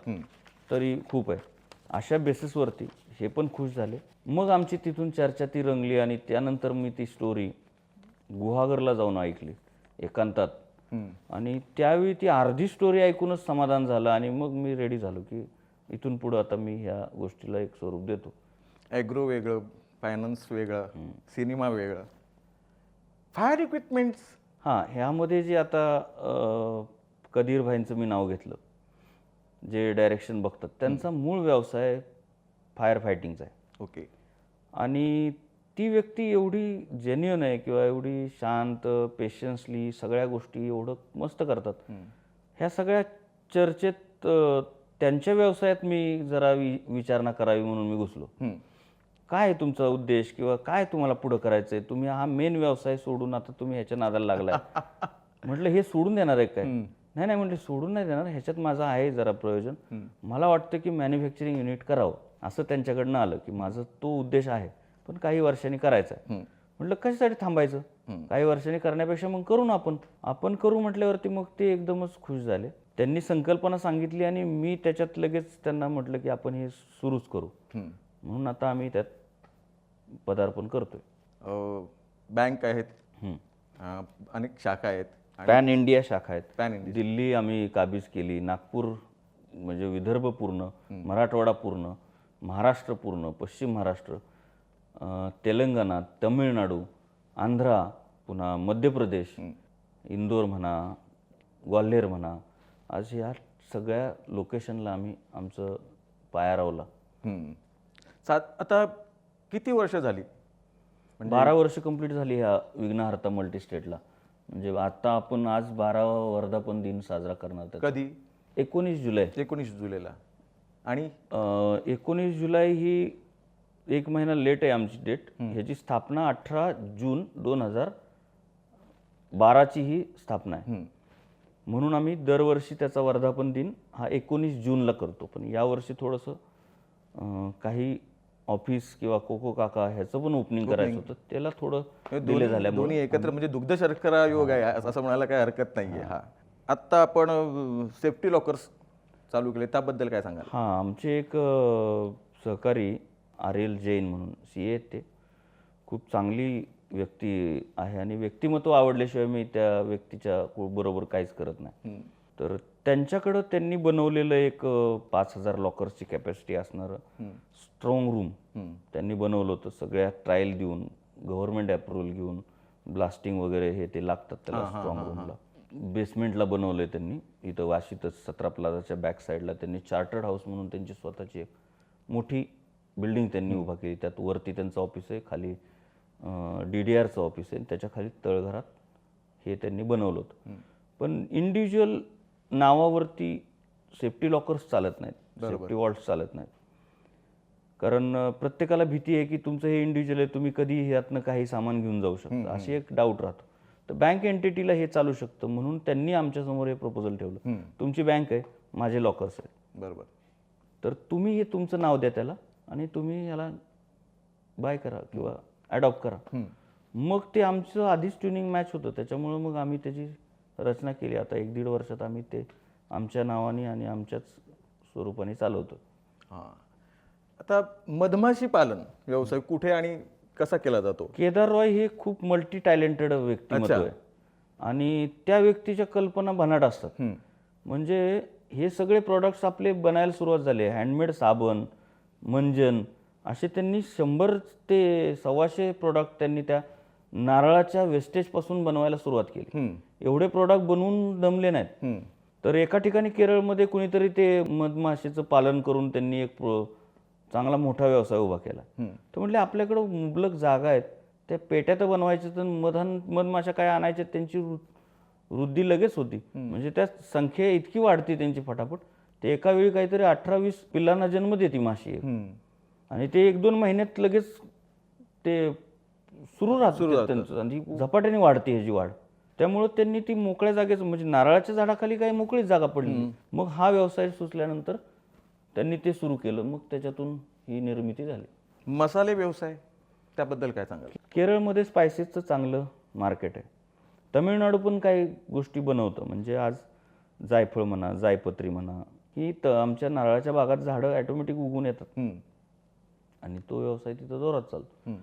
तरी खूप आहे. अशा बेसिसवरती हे पण खुश झाले. मग आमची तिथून चर्चा ती रंगली आणि त्यानंतर मी ती स्टोरी गुहागरला जाऊन ऐकली एकांतात. आणि त्यावेळी ती अर्धी स्टोरी ऐकूनच समाधान झालं आणि मग मी रेडी झालो की इथून पुढं आता मी ह्या गोष्टीला एक स्वरूप देतो. ॲग्रो वेगळं, फायनान्स वेगळं, सिनेमा वेगळं, फायर इक्विपमेंट्स. हां, ह्यामध्ये जे आता कदीर भाईंचं मी नाव घेतलं, जे डायरेक्शन बघतात, त्यांचा मूळ व्यवसाय फायर फायटिंगचा आहे. ओके. आणि ती व्यक्ती एवढी जेन्युइन आहे किंवा एवढी शांत, पेशन्सली सगळ्या गोष्टी एवढं मस्त करतात. ह्या सगळ्या चर्चेत त्यांच्या व्यवसायात मी जरा विचारणा करावी म्हणून मी घुसलो. काय आहे तुमचा उद्देश किंवा काय तुम्हाला पुढं करायचं आहे, तुम्ही हा मेन व्यवसाय सोडून आता तुम्ही ह्याच्या नादाला लागलाय. म्हटलं हे सोडून देणार आहे काय. नाही नाही म्हटले सोडून नाही देणार, ह्याच्यात माझं आहे जरा प्रयोजन. मला वाटतं की मॅन्युफॅक्चरिंग युनिट करावं, असं त्यांच्याकडनं आलं की माझं तो उद्देश आहे पण काही वर्षांनी करायचा आहे. म्हटलं कशासाठी थांबायचं, काही वर्षांनी करण्यापेक्षा मग करू ना आपण करू म्हटल्यावरती मग ते एकदमच खुश झाले. त्यांनी संकल्पना सांगितली आणि मी त्याच्यात लगेच त्यांना म्हटलं की आपण हे सुरूच करू. म्हणून आता आम्ही त्यात पदार्पण करतोय. बँक आहेत, अनेक शाखा आहेत, पॅन इंडिया शाखा आहेत. Pan India. दिल्ली आम्ही काबीज केली, नागपूर म्हणजे विदर्भ पूर्ण, मराठवाडा पूर्ण, महाराष्ट्र पूर्ण, पश्चिम महाराष्ट्र, तेलंगणा, तमिळनाडू, आंध्रा, पुन्हा मध्य प्रदेश, इंदोर म्हणा, ग्वाल्हेर म्हणा, आज ह्या सगळ्या लोकेशनला आम्ही आमचं पाया रावला. आता किती वर्ष झाली. 12 वर्ष कंप्लीट झाली ह्या विघ्नहर्ता मल्टीस्टेटला. म्हणजे आता आपण आज 12वा वर्धापन दिन साजरा करणार. कधी. 19 जुलै. 19 जुलैला. आणि 19 जुलै ही एक महिना लेट आहे आमची डेट. ह्याची स्थापना 18 जून 2012ची ही स्थापना आहे. म्हणून आम्ही दरवर्षी त्याचा वर्धापन दिन हा 19 जूनला करतो. पण यावर्षी थोडंसं काही ऑफिस किंवा कोको काका ह्याचं पण ओपनिंग करायचं होतं, त्याला थोडं डिले झाल्यामुळे दोन्ही एकत्र म्हणजे दुग्ध शर्करा योग आहे असं म्हणायला काही हरकत नाही आहे. हा, आत्ता आपण सेफ्टी लॉकर्स चालू केले, त्याबद्दल काय सांगाल. हां, आमचे एक सहकारी आर्यल जैन म्हणून CA आहेत, ते खूप चांगली व्यक्ती आहे आणि व्यक्तिमत्व आवडल्याशिवाय मी त्या व्यक्तीच्या बरोबर काहीच करत नाही. तर त्यांच्याकडं त्यांनी बनवलेलं एक 5000 लॉकर्सची कॅपॅसिटी असणारं स्ट्रॉंग रूम त्यांनी बनवलं होतं. सगळ्या ट्रायल देऊन, गव्हर्नमेंट अप्रुव्हल घेऊन, ब्लास्टिंग वगैरे हे ते लागतात त्याला स्ट्रॉंग रूमला. बेसमेंटला बनवलं आहे त्यांनी इथं वाशीतच 17 प्लाझाच्या बॅक साईडला. त्यांनी चार्टर्ड हाऊस म्हणून त्यांची स्वतःची एक मोठी बिल्डिंग त्यांनी उभा केली. त्यात वरती त्यांचं ऑफिस आहे, खाली DDRचं ऑफिस आहे, त्याच्या खाली तळघरात हे त्यांनी बनवलं होतं. पण इंडिव्हिज्युअल नावावरती सेफ्टी लॉकर्स चालत नाहीत, सेफ्टी वॉल्ट्स चालत नाहीत. कारण प्रत्येकाला भीती आहे की तुमचं हे इंडिव्हिज्युअल आहे, तुम्ही कधी यातनं काही सामान घेऊन जाऊ शकता, अशी एक डाऊट राहतो. तर बँक एंटिटीला हे चालू शकतं, म्हणून त्यांनी आमच्यासमोर हे प्रपोजल ठेवलं. तुमची बँक आहे, माझे लॉकर्स आहेत, बरोबर. तर तुम्ही हे तुमचं नाव द्या त्याला आणि तुम्ही याला बाय करा किंवा ॲडॉप्ट करा. मग ते आमचं आधीच ट्युनिंग मॅच होतं, त्याच्यामुळं मग आम्ही त्याची रचना केली. आता 1-1.5 वर्षात आम्ही ते आमच्या नावाने आणि आमच्याच स्वरूपाने चालवतो. हां, आता मधमाशी पालन व्यवसाय कुठे आणि कसा केला जातो? केदार रॉय हे खूप मल्टी टॅलेंटेड व्यक्तिमत्व आहे आणि त्या व्यक्तीच्या कल्पना भन्नाट असतात. म्हणजे हे सगळे प्रॉडक्ट्स आपले बनायला सुरुवात झाली. हँडमेड साबण, मंजन असे त्यांनी 100 ते 125 प्रोडक्ट त्यांनी त्या नारळाच्या वेस्टेजपासून बनवायला सुरुवात केली. एवढे प्रोडक्ट बनवून दमले नाहीत. तर एका ठिकाणी केरळमध्ये कुणीतरी ते मधमाशीचं पालन करून त्यांनी एक चांगला मोठा व्यवसाय उभा केला. तर म्हटले आपल्याकडं मुबलक जागा आहेत, त्या पेट्या तर बनवायच्या, तर मधमाशा काय आणायच्या, त्यांची वृद्धी लगेच होती. म्हणजे त्या संख्या इतकी वाढती त्यांची फटाफट, ते एका वेळी काहीतरी 18-20 पिल्लांना जन्म देते माशी आणि ते 1-2 महिन्यात लगेच ते सुरू राहतं त्यांचं आणि झपाट्याने वाढते ह्याची वाढ. त्यामुळं त्यांनी ती मोकळ्या जागेचं, म्हणजे नारळाच्या झाडाखाली काही मोकळीच जागा पडली. मग हा व्यवसाय सुचल्यानंतर त्यांनी ते सुरू केलं. मग त्याच्यातून ही निर्मिती झाली. मसाले व्यवसाय त्याबद्दल काय सांगाल? केरळमध्ये स्पायसेसचं चांगलं मार्केट आहे. तमिळनाडू पण काही गोष्टी बनवतं. म्हणजे आज जायफळ म्हणा, जायपत्री म्हणा, ही आमच्या नारळाच्या बागात झाडं ॲटोमॅटिक उगून येतात आणि तो व्यवसाय तिथं जोरात चालतो.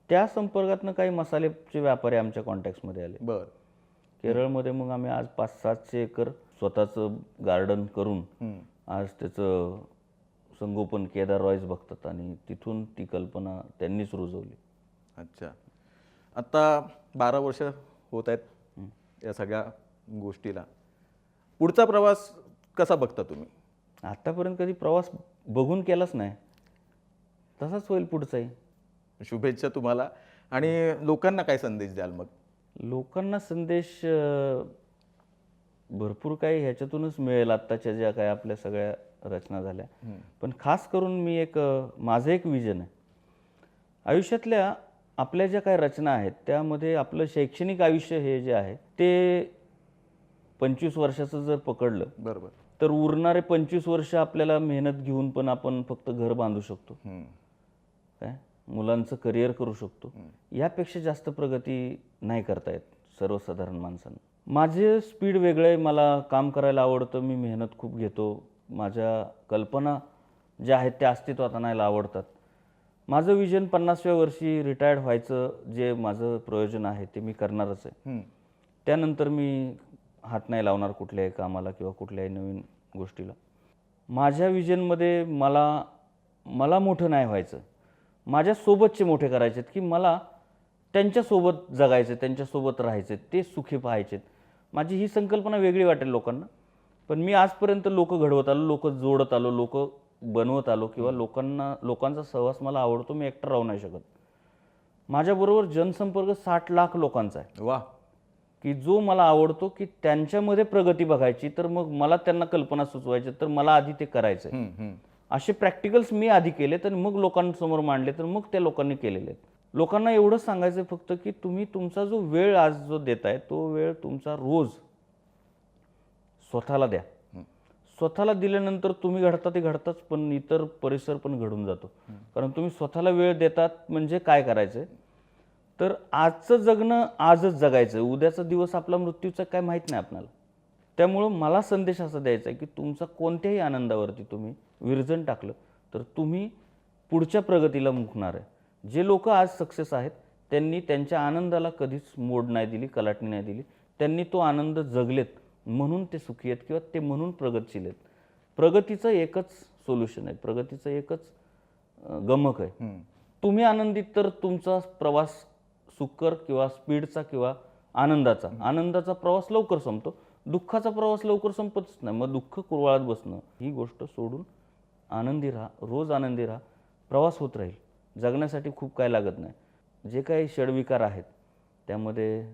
त्या संपर्कातनं काही मसाल्याचे व्यापारी आमच्या कॉन्टॅक्ट्समध्ये आले. बरं. केरळमध्ये मग आम्ही आज 500-700 एकर स्वतःचं गार्डन करून आज त्याचं संगोपन केदार रॉयज बघतात आणि तिथून ती कल्पना त्यांनीच रुजवली. अच्छा. आता 12 वर्ष होत आहेत या सगळ्या गोष्टीला. पुढचा प्रवास कसा बघता तुम्ही? आतापर्यंत कधी प्रवास बघून केलाच नाही, तसाच होईल पुढचाही. शुभेच्छा तुम्हाला. आणि लोकांना काय संदेश द्याल मग? लोकांना संदेश भरपूर काही ह्याच्यातूनच मिळेल, आत्ताच्या ज्या काय आपल्या सगळ्या रचना झाल्या. पण खास करून मी माझं एक विजन आहे आयुष्यातल्या. आपल्या ज्या काही रचना आहेत त्यामध्ये आपलं शैक्षणिक आयुष्य हे जे आहे ते 25 वर्षाचं जर पकडलं, बरोबर, तर उरणारे 25 वर्ष आपल्याला मेहनत घेऊन पण आपण फक्त घर बांधू शकतो, काय मुलांचं करिअर करू शकतो. यापेक्षा जास्त प्रगती नाही करता येत सर्वसाधारण माणसांना. माझे स्पीड वेगळं आहे, मला काम करायला आवडतं, मी मेहनत खूप घेतो, माझ्या कल्पना ज्या आहेत त्या अस्तित्वात आणायला आवडतात. माझं विजन 50व्या वर्षी रिटायर्ड व्हायचं जे माझं प्रयोजन आहे ते मी करणारच आहे. त्यानंतर मी हात नाही लावणार कुठल्याही कामाला किंवा कुठल्याही नवीन गोष्टीला. माझ्या विजनमध्ये मला मोठं नाही व्हायचं, माझ्यासोबतचे मोठे करायचे आहेत, की मला त्यांच्यासोबत जगायचं, त्यांच्यासोबत राहायचं, ते सुखी पाहायचे. माझी ही संकल्पना वेगळी वाटेल लोकांना, पण मी आजपर्यंत लोक घडवत आलो, लोक जोडत आलो, लोक बनवत आलो किंवा लोकांचा सहवास मला आवडतो. मी एकटा राहू नाही शकत. माझ्याबरोबर जनसंपर्क 60 लाख लोकांचा आहे. वा. की जो मला आवडतो, की त्यांच्यामध्ये प्रगती बघायची, तर मग मला त्यांना कल्पना सुचवायची, तर मला आधी ते करायचं. असे प्रॅक्टिकल्स मी आधी केले तर मग लोकांसमोर मांडले, तर मग त्या लोकांनी केलेले आहेत. लोकांना एवढंच सांगायचं फक्त की तुम्ही तुमचा जो वेळ आज जो देताय तो वेळ तुमचा रोज स्वतःला द्या. स्वतःला दिल्यानंतर तुम्ही घडता ते घडताच, पण इतर परिसर पण घडून जातो. कारण तुम्ही स्वतःला वेळ देतात म्हणजे काय करायचं तर आजचं जगणं आजच जगायचं, उद्याचा दिवस आपला मृत्यूचा काय माहीत नाही आपल्याला. त्यामुळं मला संदेश असा द्यायचा आहे की तुमचा कोणत्याही आनंदावरती तुम्ही विरजण टाकलं तर तुम्ही पुढच्या प्रगतीला मुकणार आहे. जे लोक आज सक्सेस आहेत त्यांनी त्यांच्या आनंदाला कधीच मोड नाही दिली, कलाटणी नाही दिली. त्यांनी तो आनंद जगलेत म्हणून ते सुखी आहेत किंवा ते म्हणून प्रगतशील आहेत. प्रगतीचं एकच सोल्युशन आहे, प्रगतीचं एकच गमक आहे. तुम्ही आनंदित तर तुमचा प्रवास सुकर किंवा स्पीडचा किंवा आनंदाचा प्रवास लवकर संपतो. दुःखाचा प्रवास लवकर संपतच नाही. मग दुःख कुरवाळत बसणं ही गोष्ट सोडून आनंदी राहा, रोज आनंदी राहा, प्रवास होत राहील. जगण्यासाठी खूप काय लागत नाही. जे काही षडविकार आहेत त्यामध्ये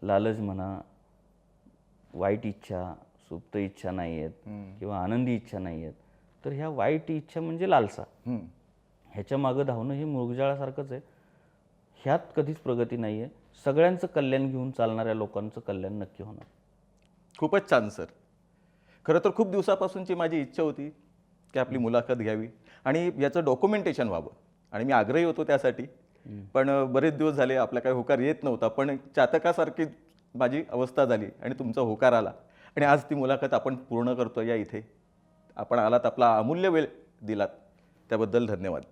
लालच म्हणा, वाईट इच्छा, सुप्त इच्छा नाही आहेत किंवा आनंदी इच्छा नाही आहेत, तर ह्या वाईट इच्छा म्हणजे लालसा. ह्याच्या मागं धावणं हे मृगजळासारखंच आहे. ह्यात कधीच प्रगती नाही आहे. सगळ्यांचं कल्याण घेऊन चालणाऱ्या लोकांचं कल्याण नक्की होणार. खूपच छान सर. खरं तर खूप दिवसापासूनची माझी इच्छा होती की आपली मुलाखत घ्यावी आणि याचं डॉक्युमेंटेशन व्हावं, आणि मी आग्रही होतो त्यासाठी. पण बरेच दिवस झाले आपला काही होकार येत नव्हता, पण चातकासारखी माझी अवस्था झाली आणि तुमचा होकार आला आणि आज ती मुलाखत आपण पूर्ण करतो या इथे. आपण आलात, आपला अमूल्य वेळ दिलात, त्याबद्दल धन्यवाद.